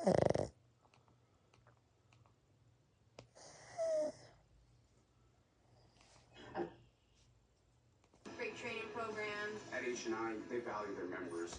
Great training programs. At H&I, they value their members.